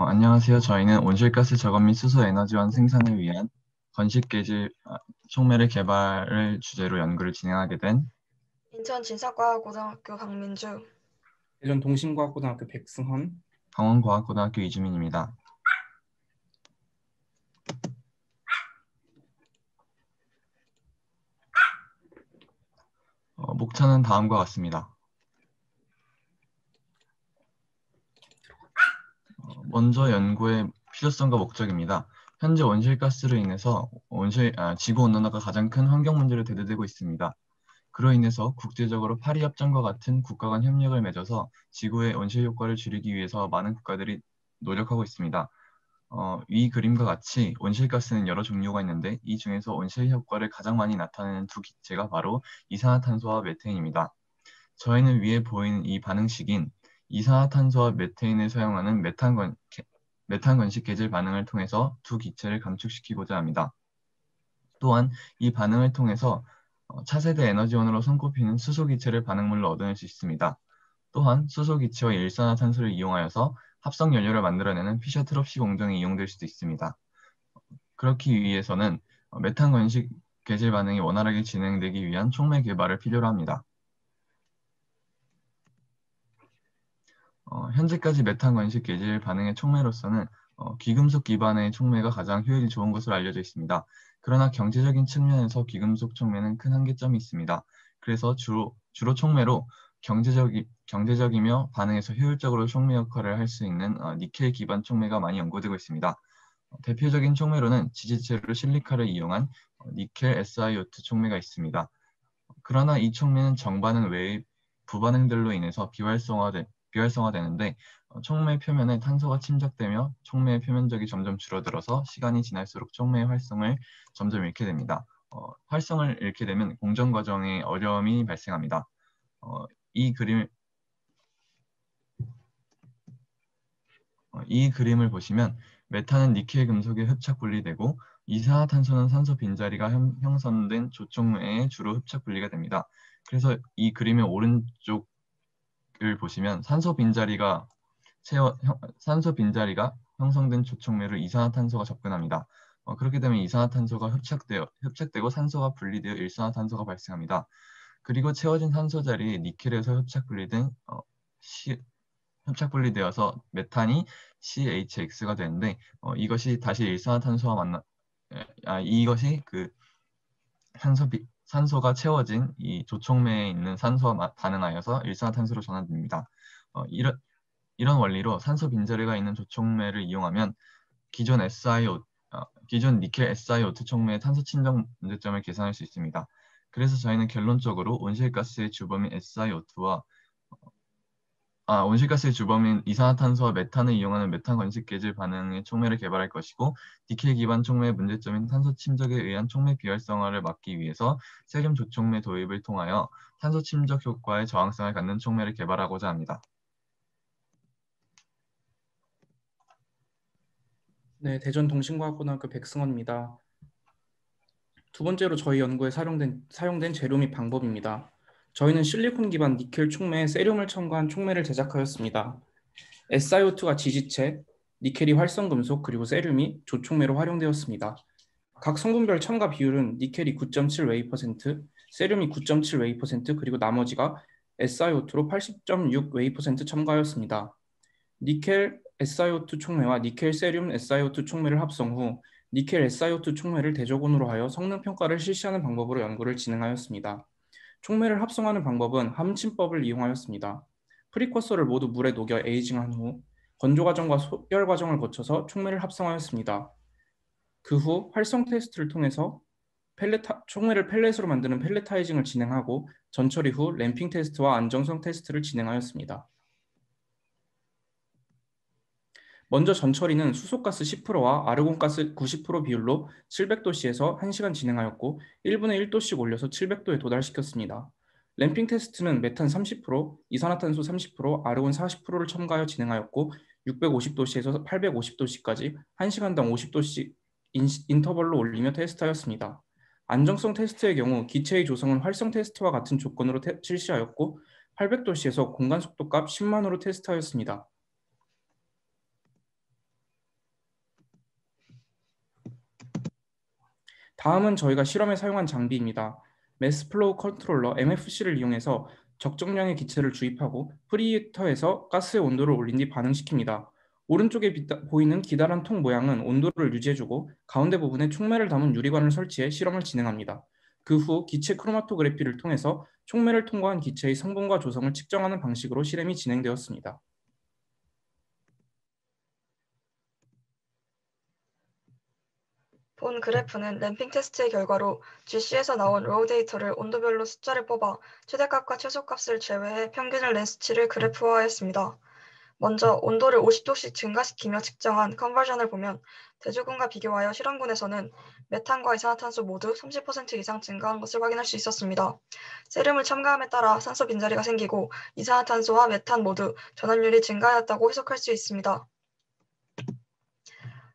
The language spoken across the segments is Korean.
안녕하세요. 저희는 온실가스 저감 및 수소 에너지원 생산을 위한 건식계질 촉매를 개발을 주제로 연구를 진행하게 된 인천 진사과고등학교 강민주. 대전 동신과학고등학교 백승헌. 강원과학고등학교 이주민입니다. 목차는 다음과 같습니다. 먼저 연구의 필요성과 목적입니다. 현재 온실가스로 인해서 지구온난화가 가장 큰 환경 문제로 대두되고 있습니다. 그로 인해서 국제적으로 파리협정과 같은 국가 간 협력을 맺어서 지구의 온실 효과를 줄이기 위해서 많은 국가들이 노력하고 있습니다. 이 그림과 같이 온실가스는 여러 종류가 있는데 이 중에서 온실 효과를 가장 많이 나타내는 두 기체가 바로 이산화탄소와 메테인입니다. 저희는 위에 보이는 이 반응식인 이산화탄소와 메테인을 사용하는 메탄 건식 계질 반응을 통해서 두 기체를 감축시키고자 합니다. 또한 이 반응을 통해서 차세대 에너지원으로 손꼽히는 수소기체를 반응물로 얻어낼 수 있습니다. 또한 수소기체와 일산화탄소를 이용하여서 합성연료를 만들어내는 피셔트롭시 공정이 이용될 수도 있습니다. 그렇기 위해서는 메탄 건식 계질 반응이 원활하게 진행되기 위한 촉매 개발을 필요로 합니다. 현재까지 메탄 건식 계질 반응의 촉매로서는 귀금속 기반의 촉매가 가장 효율이 좋은 것으로 알려져 있습니다. 그러나 경제적인 측면에서 귀금속 촉매는 큰 한계점이 있습니다. 그래서 주로 촉매로 경제적이며 반응에서 효율적으로 촉매 역할을 할 수 있는 니켈 기반 촉매가 많이 연구되고 있습니다. 대표적인 촉매로는 지지체로 실리카를 이용한 니켈 SiO2 촉매가 있습니다. 그러나 이 촉매는 정반응 외의 부반응들로 인해서 비활성화되는데 촉매 표면에 탄소가 침적되며 촉매의 표면적이 점점 줄어들어서 시간이 지날수록 촉매의 활성을 점점 잃게 됩니다. 활성을 잃게 되면 공정 과정에 어려움이 발생합니다. 이 그림을 보시면 메탄은 니켈 금속에 흡착 분리되고 이산화탄소는 산소 빈자리가 형성된 조촉매에 주로 흡착 분리가 됩니다. 그래서 이 그림의 오른쪽을 보시면 산소 빈자리가 형성된 조촉매로 이산화탄소가 접근합니다. 그렇게 되면 이산화탄소가 흡착되고 산소가 분리되어 일산화탄소가 발생합니다. 그리고 채워진 산소 자리에 니켈에서 흡착 분리되어서 메탄이 CHX가 되는데 이것이 다시 일산화탄소와 이것이 그 산소가 채워진 이 조촉매에 있는 산소와 반응하여서 일산화탄소로 전환됩니다. 이런 원리로 산소 빈자리가 있는 조촉매를 이용하면 기존 니켈 SiO2 촉매의 탄소 침적 문제점을 계산할 수 있습니다. 그래서 저희는 결론적으로 온실가스의 주범인 이산화탄소와 메탄을 이용하는 메탄 건식 계질 반응의 촉매를 개발할 것이고 니켈 기반 촉매의 문제점인 탄소 침적에 의한 촉매 비활성화를 막기 위해서 세륨 조촉매 도입을 통하여 탄소 침적 효과의 저항성을 갖는 촉매를 개발하고자 합니다. 네, 대전 동신과학고등학교 백승헌입니다. 두 번째로 저희 연구에 사용된 재료 및 방법입니다. 저희는 실리콘 기반 니켈 촉매에 세륨을 첨가한 촉매를 제작하였습니다. SiO2가 지지체, 니켈이 활성금속, 그리고 세륨이 조촉매로 활용되었습니다. 각 성분별 첨가 비율은 니켈이 9.7 웨이%, 세륨이 9.7 웨이%, 그리고 나머지가 SiO2로 80.6 웨이% 첨가하였습니다. 니켈 SiO2 촉매와 니켈 세륨 SiO2 촉매를 합성 후 니켈 SiO2 촉매를 대조군으로 하여 성능 평가를 실시하는 방법으로 연구를 진행하였습니다. 촉매를 합성하는 방법은 함침법을 이용하였습니다. 프리커서를 모두 물에 녹여 에이징한 후 건조 과정과 소열 과정을 거쳐서 촉매를 합성하였습니다. 그 후 활성 테스트를 통해서 촉매를 펠렛으로 만드는 펠레타이징을 진행하고 전처리 후 램핑 테스트와 안정성 테스트를 진행하였습니다. 먼저 전처리는 수소가스 10%와 아르곤가스 90% 비율로 700도씨에서 1시간 진행하였고 1분의 1도씩 올려서 700도에 도달시켰습니다. 램핑 테스트는 메탄 30%, 이산화탄소 30%, 아르곤 40%를 첨가하여 진행하였고 650도씨에서 850도씨까지 1시간당 50도씩 인터벌로 올리며 테스트하였습니다. 안정성 테스트의 경우 기체의 조성은 활성 테스트와 같은 조건으로 실시하였고 800도씨에서 공간 속도값 10만호로 테스트하였습니다. 다음은 저희가 실험에 사용한 장비입니다. 매스 플로우 컨트롤러 MFC를 이용해서 적정량의 기체를 주입하고 프리히터에서 가스의 온도를 올린 뒤 반응시킵니다. 오른쪽에 보이는 기다란 통 모양은 온도를 유지해주고 가운데 부분에 촉매를 담은 유리관을 설치해 실험을 진행합니다. 그 후 기체 크로마토그래피를 통해서 촉매를 통과한 기체의 성분과 조성을 측정하는 방식으로 실험이 진행되었습니다. 본 그래프는 램핑 테스트의 결과로 GC에서 나온 로우 데이터를 온도별로 숫자를 뽑아 최대값과 최소값을 제외해 평균을 낸 수치를 그래프화하였습니다. 먼저 온도를 50도씩 증가시키며 측정한 컨버전을 보면 대조군과 비교하여 실험군에서는 메탄과 이산화탄소 모두 30% 이상 증가한 것을 확인할 수 있었습니다. 세륨을 첨가함에 따라 산소 빈자리가 생기고 이산화탄소와 메탄 모두 전환율이 증가하였다고 해석할 수 있습니다.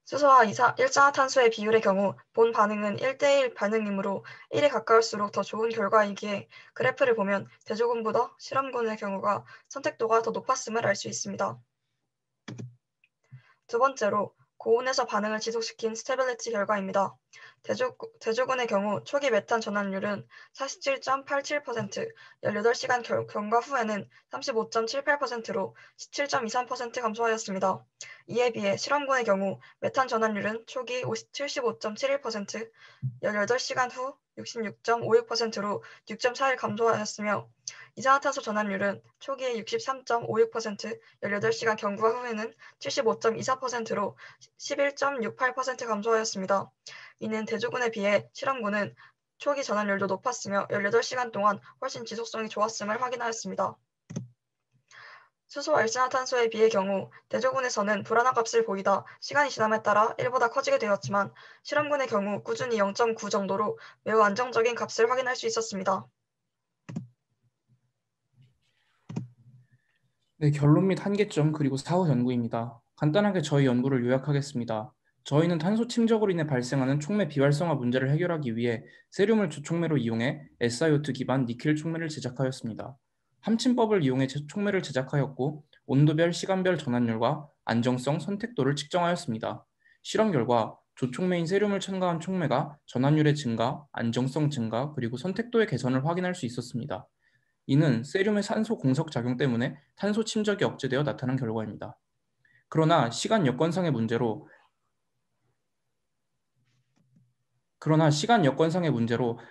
수소와 일산화탄소의 비율의 경우 본 반응은 1대1 반응이므로 1에 가까울수록 더 좋은 결과이기에 그래프를 보면 대조군보다 실험군의 경우가 선택도가 더 높았음을 알 수 있습니다. 두 번째로 고온에서 반응을 지속시킨 스테빌리티 결과입니다. 대조군의 경우 초기 메탄 전환율은 47.87%, 18시간 경과 후에는 35.78%로 17.23% 감소하였습니다. 이에 비해 실험군의 경우 메탄 전환율은 초기 75.71%, 18시간 후 66.56%로 6.41 감소하였으며 이산화탄소 전환율은 초기에 63.56%, 18시간 경과 후에는 75.24%로 11.68% 감소하였습니다. 이는 대조군에 비해 실험군은 초기 전환율도 높았으며 18시간 동안 훨씬 지속성이 좋았음을 확인하였습니다. 수소와 일산화탄소에 비해 경우 대조군에서는 불안한 값을 보이다 시간이 지남에 따라 1보다 커지게 되었지만 실험군의 경우 꾸준히 0.9 정도로 매우 안정적인 값을 확인할 수 있었습니다. 네, 결론 및 한계점 그리고 사후 연구입니다. 간단하게 저희 연구를 요약하겠습니다. 저희는 탄소 침적으로 인해 발생하는 촉매 비활성화 문제를 해결하기 위해 세륨을 주촉매로 이용해 SiO2 기반 니켈 촉매를 제작하였습니다. 함침법을 이용해 촉매를 제작하였고 온도별, 시간별 전환율과 안정성, 선택도를 측정하였습니다. 실험 결과 조촉매인 세륨을 첨가한 촉매가 전환율의 증가, 안정성 증가, 그리고 선택도의 개선을 확인할 수 있었습니다. 이는 세륨의 산소 공석 작용 때문에 탄소 침적이 억제되어 나타난 결과입니다. 그러나 시간 여건상의 문제로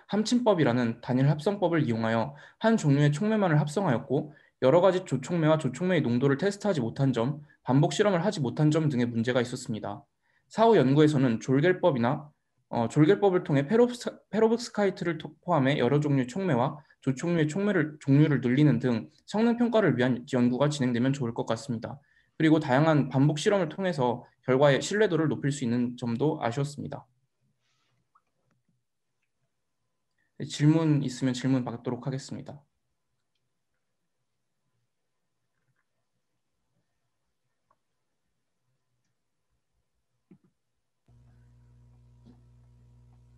함침법이라는 단일 합성법을 이용하여 한 종류의 촉매만을 합성하였고 여러 가지 조촉매와 조촉매의 농도를 테스트하지 못한 점, 반복 실험을 하지 못한 점 등의 문제가 있었습니다. 사후 연구에서는 졸겔법을 통해 페로브스카이트를 포함해 여러 종류의 촉매와 조촉류의 종류를 늘리는 등 성능 평가를 위한 연구가 진행되면 좋을 것 같습니다. 그리고 다양한 반복 실험을 통해서 결과의 신뢰도를 높일 수 있는 점도 아쉬웠습니다. 질문 있으면 질문 받도록 하겠습니다.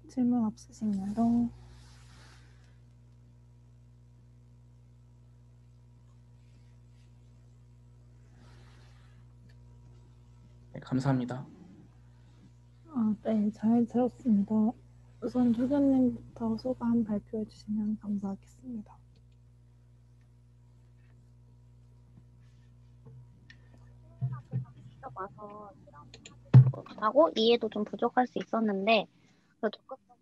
질문 없으신가요? 네, 감사합니다. 네, 잘 들었습니다. 우선 조교님부터 소감 발표해 주시면 감사하겠습니다. 직접 와서 실험하고 이해도 좀 부족할 수 있었는데 그래도 적극적으로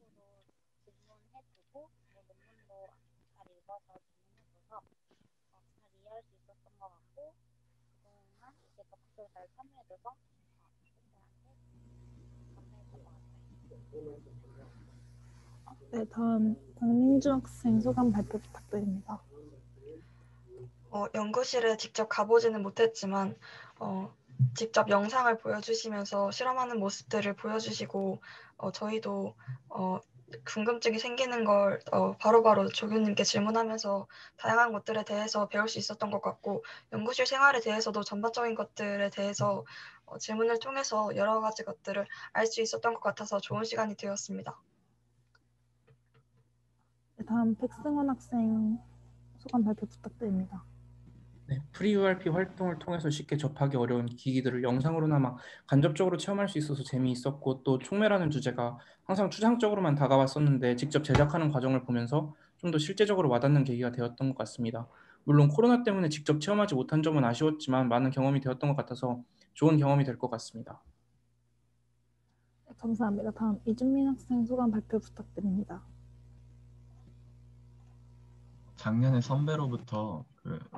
질문해주고 논문도 잘 읽어서 질문해줘서 잘 이해할 수 있었던 것 같고 그동안 이제 적극적으로 잘 참여해줘서 쌤들한테 감사했던 것 같아요. 네, 다음 장민주 학생 소감 발표 부탁드립니다. 연구실에 직접 가보지는 못했지만 직접 영상을 보여주시면서 실험하는 모습들을 보여주시고 저희도 궁금증이 생기는 걸 바로바로 조교님께 질문하면서 다양한 것들에 대해서 배울 수 있었던 것 같고 연구실 생활에 대해서도 전반적인 것들에 대해서 질문을 통해서 여러 가지 것들을 알 수 있었던 것 같아서 좋은 시간이 되었습니다. 네, 다음 백승원 학생 소감 발표 부탁드립니다. 네, 프리-URP 활동을 통해서 쉽게 접하기 어려운 기기들을 영상으로나마 간접적으로 체험할 수 있어서 재미있었고, 또 총매라는 주제가 항상 추상적으로만 다가왔었는데 직접 제작하는 과정을 보면서 좀 더 실제적으로 와닿는 계기가 되었던 것 같습니다. 물론 코로나 때문에 직접 체험하지 못한 점은 아쉬웠지만 많은 경험이 되었던 것 같아서 좋은 경험이 될 것 같습니다. 네, 감사합니다. 다음 이준민 학생 소감 발표 부탁드립니다. 작년에 선배로부터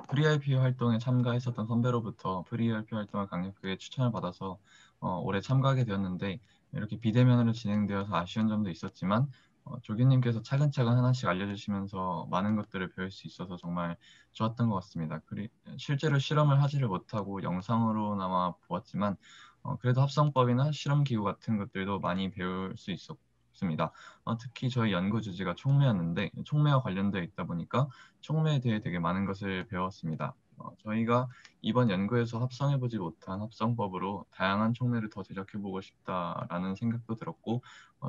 프리IP 활동에 참가했었던 선배로부터 프리IP 활동을 강력하게 추천을 받아서 올해 참가하게 되었는데 이렇게 비대면으로 진행되어서 아쉬운 점도 있었지만 조교님께서 차근차근 하나씩 알려주시면서 많은 것들을 배울 수 있어서 정말 좋았던 것 같습니다. 실제로 실험을 하지를 못하고 영상으로나마 보았지만 그래도 합성법이나 실험기구 같은 것들도 많이 배울 수 있었습니다. 특히 저희 연구 주제가 촉매였는데 촉매와 관련되어 있다 보니까 촉매에 대해 되게 많은 것을 배웠습니다. 저희가 이번 연구에서 합성해보지 못한 합성법으로 다양한 촉매를 더 제작해보고 싶다라는 생각도 들었고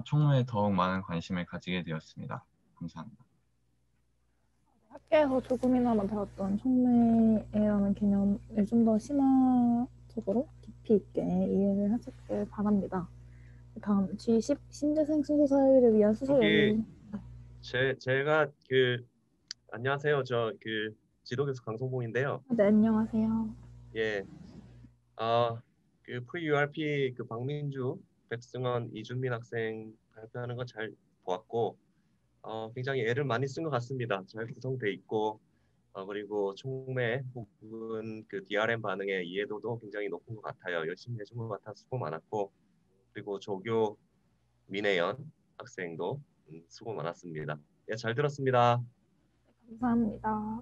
촉매에 더욱 많은 관심을 가지게 되었습니다. 감사합니다. 학교에서 조금이나마 배웠던 촉매라는 개념을 좀 더 심화적으로 깊이 있게 이해를 하셨길 바랍니다. 다음 G10 신재생 순서 사회를 위한 수소 여기 연구. 제가 안녕하세요. 저 지도교수 강성봉인데요. 네, 안녕하세요. 예. 프리-URP 박민주, 백승원, 이준민 학생 발표하는 거 잘 보았고 굉장히 애를 많이 쓴 것 같습니다. 잘 구성돼 있고 그리고 촉매 혹은 DRM 반응의 이해도도 굉장히 높은 것 같아요. 열심히 해준 것 같아 수고 많았고 그리고 조교 민혜연 학생도 수고 많았습니다. 예, 잘 들었습니다. 감사합니다.